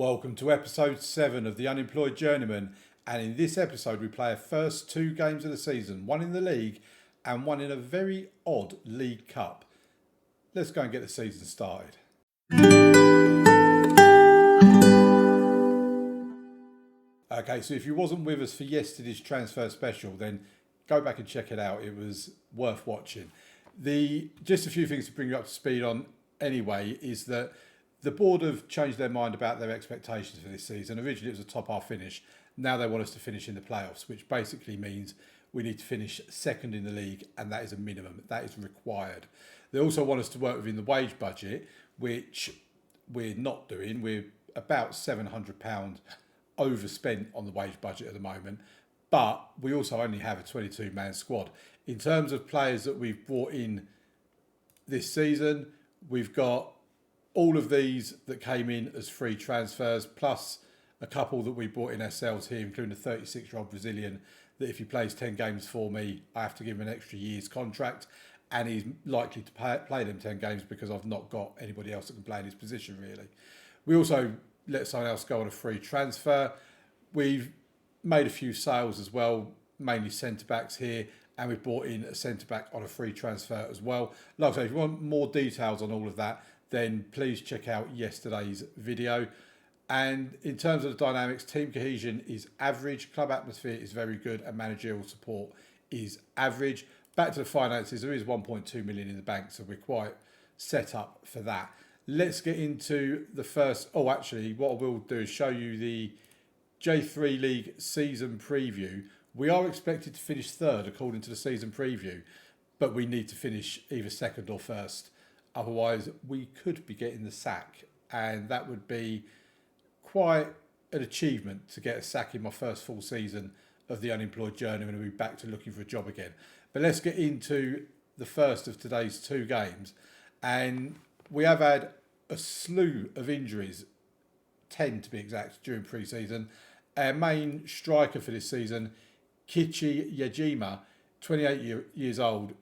Welcome to episode 7 of the Unemployed Journeyman, and in this episode we play our first 2 games of the season, one in the league and one in a very odd League Cup. Let's go and get the season started. Okay, so if you wasn't with us for yesterday's transfer special, then go back and check it out. It was worth watching. Just a few things to bring you up to speed on anyway is that the board have changed their mind about their expectations for this season. Originally it was a top half finish. Now they want us to finish in the playoffs, which basically means we need to finish second in the league, and that is a minimum. That is required. They also want us to work within the wage budget, which we're not doing. We're about £700 overspent on the wage budget at the moment, but we also only have a 22-man squad. In terms of players that we've brought in this season, we've got all of these that came in as free transfers, plus a couple that we brought in ourselves here, including a 36-year-old Brazilian that if he plays 10 games for me, I have to give him an extra year's contract, and he's likely to play them 10 games because I've not got anybody else that can play in his position, really. We also let someone else go on a free transfer. We've made a few sales as well, mainly centre-backs here, and we've brought in a centre-back on a free transfer as well. Like I say, if you want more details on all of that, then please check out yesterday's video. And in terms of the dynamics, team cohesion is average, club atmosphere is very good, and managerial support is average. Back to the finances, there is 1.2 million in the bank, so we're quite set up for that. Let's get into the first. Oh, actually, what I will do is show you the J3 League season preview. We are expected to finish third according to the season preview, but we need to finish either second or first. Otherwise, we could be getting the sack, and that would be quite an achievement to get a sack in my first full season of the Unemployed Journeyman and be back to looking for a job again. But let's get into the first of today's 2 games. And we have had a slew of injuries, 10 to be exact, during pre-season. Our main striker for this season, Kichi Yajima, 28 years old,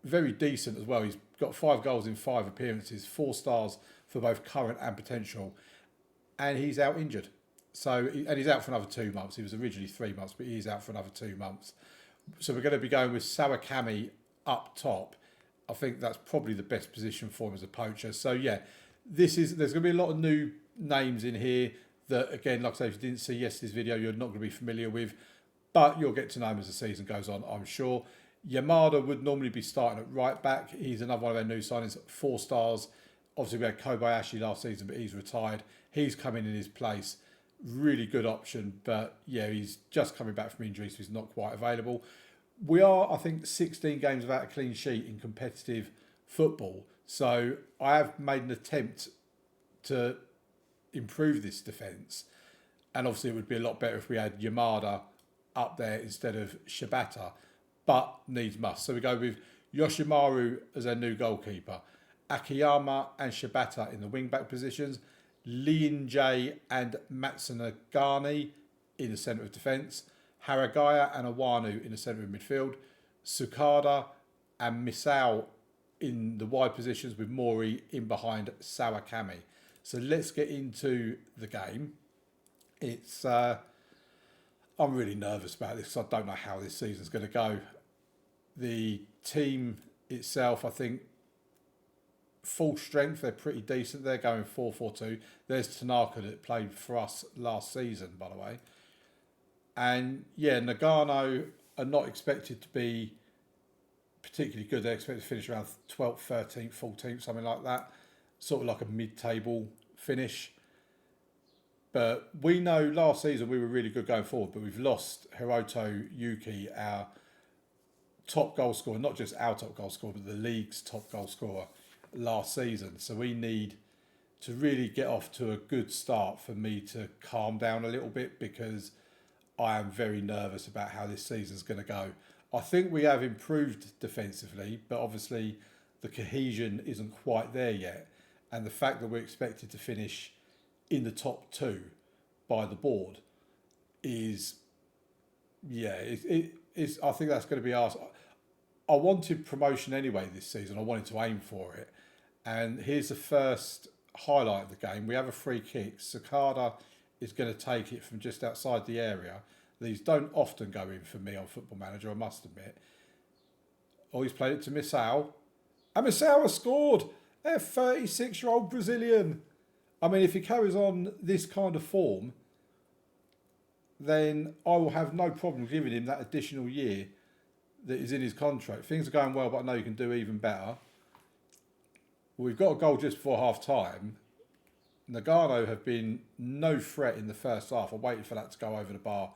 very decent as well. He's got 5 goals in 5 appearances, 4 stars for both current and potential, and he's out injured. And he's out for another 2 months. He was originally 3 months, but he's out for another 2 months. So we're going to be going with Sawakami up top. I think that's probably the best position for him as a poacher. So yeah, there's going to be a lot of new names in here that, again, like I say, if you didn't see yesterday's video, you're not going to be familiar with, but you'll get to know him as the season goes on, I'm sure. Yamada would normally be starting at right back. He's another one of our new signings, 4 stars. Obviously, we had Kobayashi last season, but he's retired. He's coming in his place. Really good option, but yeah, he's just coming back from injury, so he's not quite available. We are, I think, 16 games without a clean sheet in competitive football. So I have made an attempt to improve this defence. And obviously, it would be a lot better if we had Yamada up there instead of Shibata, but needs must. So we go with Yoshimaru as our new goalkeeper, Akiyama and Shibata in the wing-back positions, Lin-J and Matsunagani in the centre of defence, Haragaya and Awanu in the centre of midfield, Sukada and Misao in the wide positions with Mori in behind Sawakami. So let's get into the game. I'm really nervous about this because I don't know how this season's going to go. The team itself, I think, full strength, they're pretty decent. They're going 4-4-2. There's Tanaka that played for us last season, by the way. And yeah, Nagano are not expected to be particularly good. They're expected to finish around 12th, 13th, 14th, something like that. Sort of like a mid-table finish. But we know last season we were really good going forward, but we've lost Hiroto Yuki, our top goal scorer, not just our top goal scorer, but the league's top goal scorer last season. So we need to really get off to a good start for me to calm down a little bit, because I am very nervous about how this season's going to go. I think we have improved defensively, but obviously the cohesion isn't quite there yet. And the fact that we're expected to finish in the top 2 by the board is, yeah, I think that's going to be ours. I wanted promotion anyway this season. I wanted to aim for it. And here's the first highlight of the game. We have a free kick. Sakada is going to take it from just outside the area. These don't often go in for me on Football Manager, I must admit. Oh, he's played it to Missao. And Missao has scored! A 36-year-old Brazilian. I mean, if he carries on this kind of form, then I will have no problem giving him that additional year that is in his contract. Things are going well, but I know you can do even better. We've got a goal just before half-time. Nagano have been no threat in the first half. I waited for that to go over the bar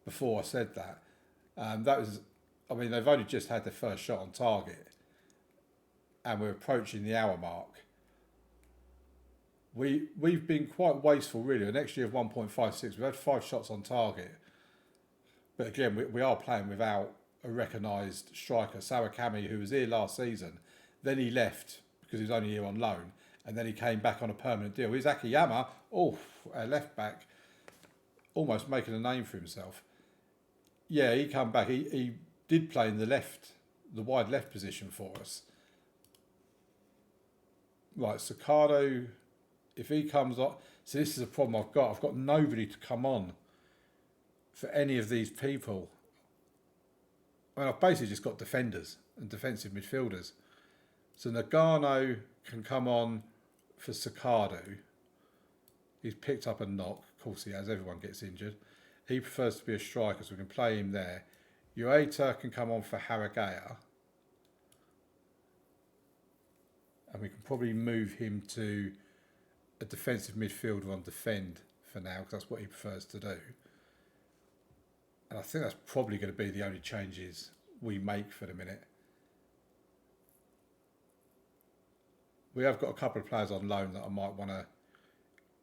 before I said that. They've only just had their first shot on target. And we're approaching the hour mark. We've been quite wasteful, really. An XG of 1.56. We've had 5 shots on target. But again, we are playing without a recognised striker. Sawakami, who was here last season. Then he left because he was only here on loan. And then he came back on a permanent deal. Here's Akiyama, a left back, almost making a name for himself. Yeah, he come back. He did play in the wide left position for us. Right, Sakado, if he comes on... So this is a problem I've got. I've got nobody to come on for any of these people. I've basically just got defenders and defensive midfielders. So Nagano can come on for Sakado. He's picked up a knock. Of course he has. Everyone gets injured. He prefers to be a striker, so we can play him there. Ueta can come on for Haragaya. And we can probably move him to a defensive midfielder on defend for now, because that's what he prefers to do. And I think that's probably going to be the only changes we make for the minute. We have got a couple of players on loan that I might want to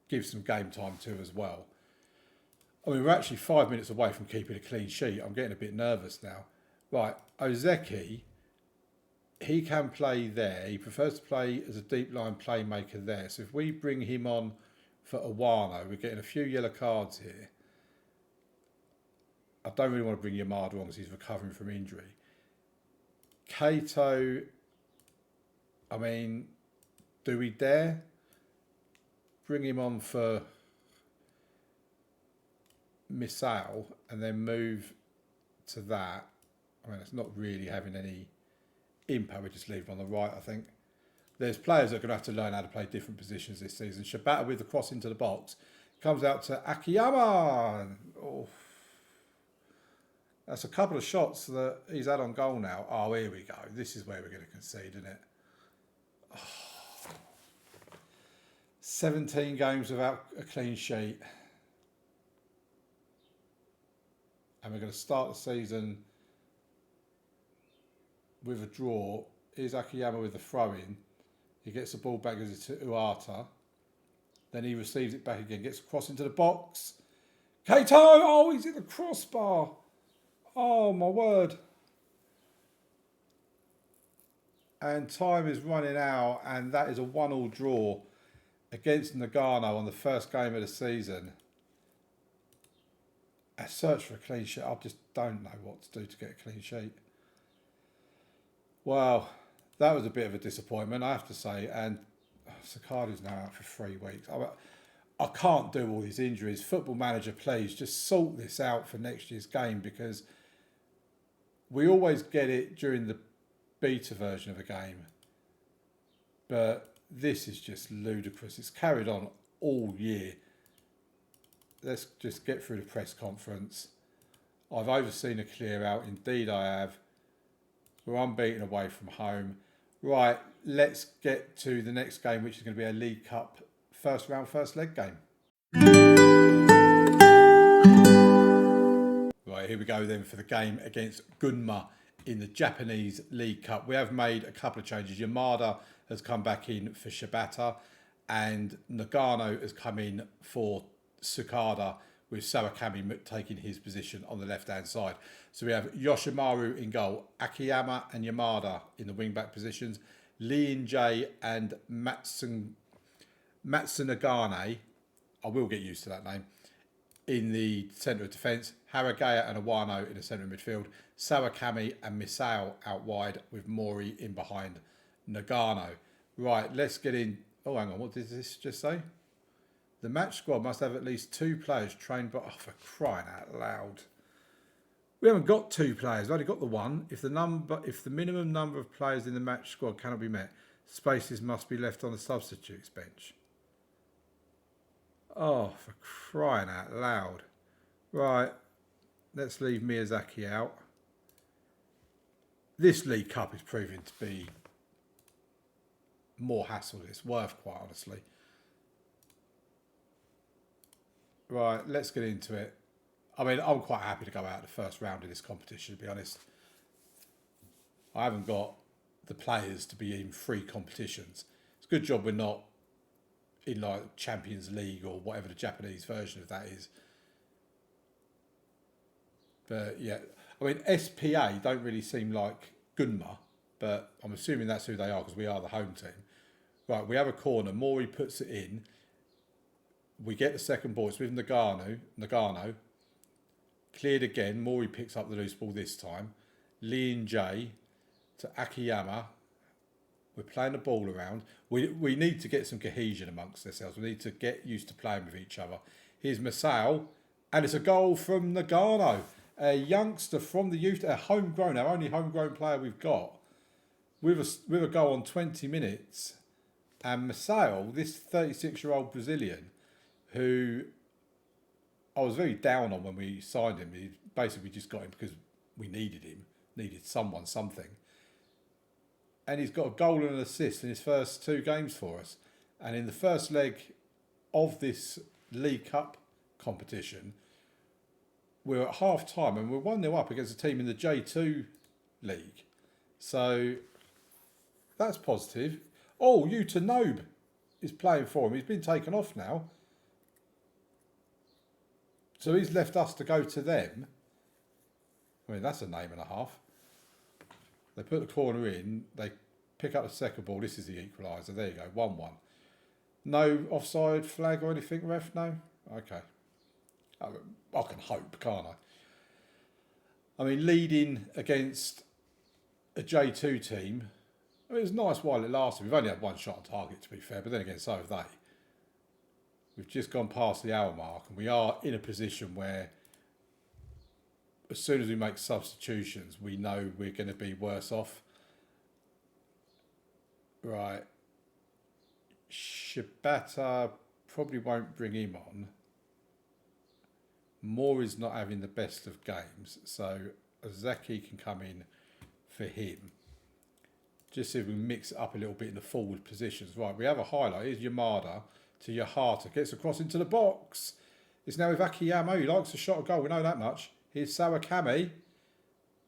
give some game time to as well. I mean, we're actually 5 minutes away from keeping a clean sheet. I'm getting a bit nervous now. Right, Ozeki, he can play there. He prefers to play as a deep line playmaker there. So if we bring him on for Awano, we're getting a few yellow cards here. I don't really want to bring Yamada on because he's recovering from injury. Kato, I mean, do we dare bring him on for Misao and then move to that? I mean, it's not really having any impact. We just leave him on the right, I think. There's players that are going to have to learn how to play different positions this season. Shibata with the cross into the box. Comes out to Akiyama. Oh. That's a couple of shots that he's had on goal now. Oh, here we go. This is where we're going to concede, isn't it? Oh. 17 games without a clean sheet. And we're going to start the season with a draw. Here's Akiyama with the throw-in. He gets the ball back as it's to Uata. Then he receives it back again. Gets across into the box. Kato! Oh, he's hit the crossbar. Oh, my word. And time is running out. And that is a 1-1 draw against Nagano on the first game of the season. A search for a clean sheet. I just don't know what to do to get a clean sheet. Well, that was a bit of a disappointment, I have to say. And Sakada's now out for 3 weeks. I can't do all these injuries. Football Manager, please, just sort this out for next year's game, because we always get it during the beta version of a game. But this is just ludicrous. It's carried on all year. Let's just get through the press conference. I've overseen a clear out. Indeed, I have. We're unbeaten away from home. Right, let's get to the next game, which is going to be a League Cup first round, first leg game. Right, here we go then for the game against Gunma in the Japanese League Cup. We have made a couple of changes. Yamada has come back in for Shibata, and Nagano has come in for Tsukada, with Sawakami taking his position on the left-hand side. So we have Yoshimaru in goal, Akiyama and Yamada in the wing-back positions, Lee Jae and Matsunagane, I will get used to that name, in the centre of defence, Haragaya and Awano in the centre of midfield, Sawakami and Misao out wide, with Mori in behind Nagano. Right, let's get in. Oh, hang on. What did this just say? The match squad must have at least 2 players trained by... Oh, for crying out loud. We haven't got 2 players. We've only got the 1. If the minimum number of players in the match squad cannot be met, spaces must be left on the substitutes bench. Oh, for crying out loud. Right. Let's leave Miyazaki out. This League Cup is proving to be more hassle than it's worth, quite honestly. Right, let's get into it. I mean, I'm quite happy to go out the first round of this competition, to be honest. I haven't got the players to be in 3 competitions. It's a good job we're not in like Champions League or whatever the Japanese version of that is. But yeah, I mean, SPA don't really seem like Gunma, but I'm assuming that's who they are because we are the home team. Right, we have a corner. Mori puts it in. We get the second ball. It's with Nagano. Cleared again. Mori picks up the loose ball this time. Lee and Jay to Akiyama. We're playing the ball around. We need to get some cohesion amongst ourselves. We need to get used to playing with each other. Here's Masao. And it's a goal from Nagano. A youngster from the youth, a homegrown, our only homegrown player we've got. With a goal on 20 minutes. And Masao, this 36-year-old Brazilian, who I was very down on when we signed him. We just got him because we needed him, needed something. And he's got a goal and an assist in his first 2 games for us. And in the first leg of this League Cup competition, we're at half time and we're 1-0 up against a team in the J2 league. So that's positive. Oh, Yuta Nobe is playing for him. He's been taken off now. So he's left us to go to them. I mean, that's a name and a half. They put the corner in. They pick up the second ball. This is the equaliser. There you go, 1-1. No offside flag or anything, ref? No? Okay. I can hope, can't I? I mean, leading against a J2 team, I mean, it was nice while it lasted. We've only had 1 shot on target, to be fair, but then again, so have they. We've just gone past the hour mark, and we are in a position where as soon as we make substitutions, we know we're going to be worse off. Right. Shibata probably won't bring him on. Mori's not having the best of games, so Ozaki can come in for him. Just see if we can mix it up a little bit in the forward positions. Right, we have a highlight. Here's Yamada to Yahata. Gets across into the box. It's now with Akiyama. He likes a shot of goal. We know that much. Here's Sawakami.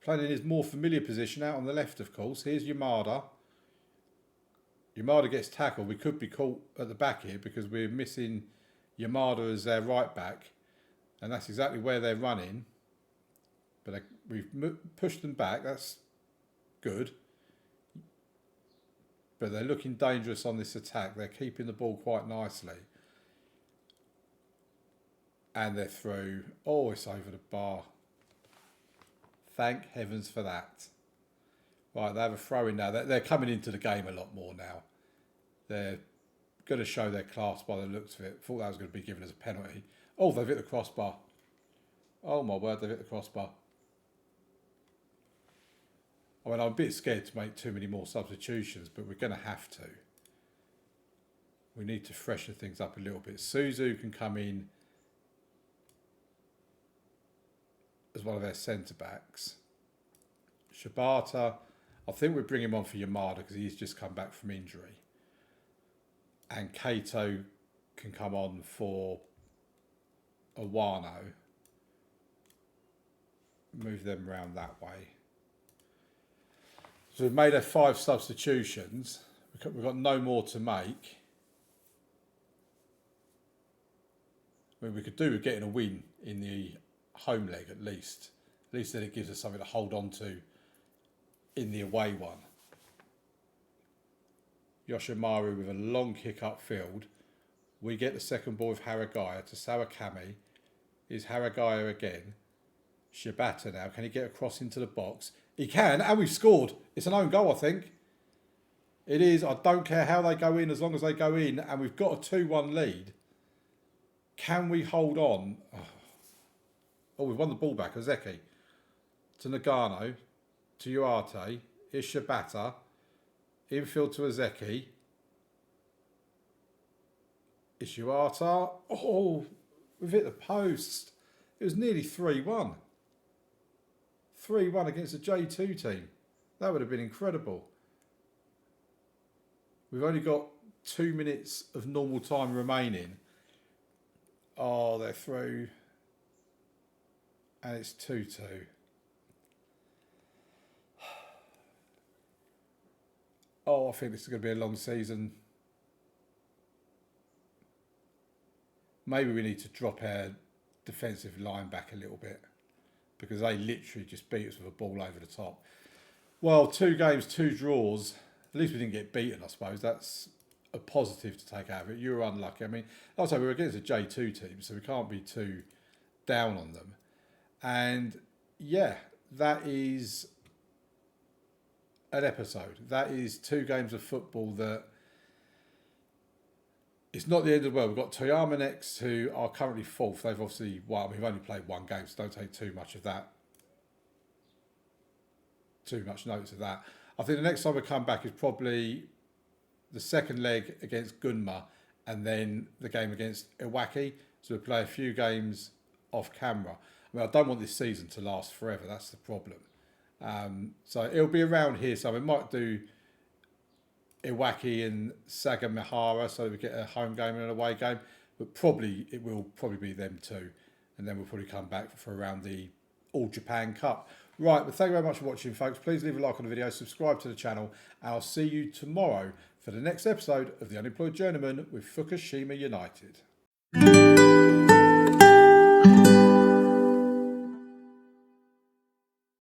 Playing in his more familiar position out on the left, of course. Here's Yamada. Yamada gets tackled. We could be caught at the back here because we're missing Yamada as their right back. And that's exactly where they're running. But we've pushed them back. That's good. But they're looking dangerous on this attack. They're keeping the ball quite nicely. And they're through. Oh, it's over the bar. Thank heavens for that. Right, they have a throw in now. They're coming into the game a lot more now. They're going to show their class by the looks of it. Thought that was going to be given as a penalty. Oh, they've hit the crossbar. Oh my word, they've hit the crossbar. I mean, I'm a bit scared to make too many more substitutions, but we're going to have to. We need to freshen things up a little bit. Suzu can come in as one of their centre-backs. Shibata, I think we'll bring him on for Yamada because he's just come back from injury. And Kato can come on for Awano. Move them around that way. So we've made our 5 substitutions. We've got no more to make. I mean, we could do with getting a win in the home leg at least. At least then it gives us something to hold on to in the away one. Yoshimaru with a long kick upfield. We get the second ball with Haragaya to Sawakami. Is Haragaya again. Shibata now. Can he get across into the box? He can, and we've scored. It's an own goal, I think. It is. I don't care how they go in, as long as they go in, and we've got a 2-1 lead. Can we hold on? Oh, we've won the ball back. Ozeki to Nagano, to Uarte, Ishabata, infield to Ozeki. Ishiwata. Oh, we've hit the post. It was nearly 3-1. 3-1 against the J2 team. That would have been incredible. We've only got 2 minutes of normal time remaining. Oh, they're through. And it's 2-2. Oh, I think this is going to be a long season. Maybe we need to drop our defensive line back a little bit, because they literally just beat us with a ball over the top. Well, 2 games, 2 draws. At least we didn't get beaten, I suppose. That's a positive to take out of it. You were unlucky. I mean, also we were against a J2 team, so we can't be too down on them. And yeah, that is an episode. That is 2 games of football that it's not the end of the world. We've got Toyama next, who are currently 4th. They've obviously, well, we've only played 1 game, so don't take too much of that. Too much notice of that. I think the next time we come back is probably the second leg against Gunma, and then the game against Iwaki. So we'll play a few games off camera. I mean, I don't want this season to last forever. That's the problem. So it'll be around here. So we might do Iwaki and Sagamihara, so we get a home game and an away game. But probably it will probably be them 2, and then we'll probably come back for around the All Japan Cup. Right, well, thank you very much for watching, folks. Please leave a like on the video, subscribe to the channel, and I'll see you tomorrow for the next episode of The Unemployed Journeyman with Fukushima United.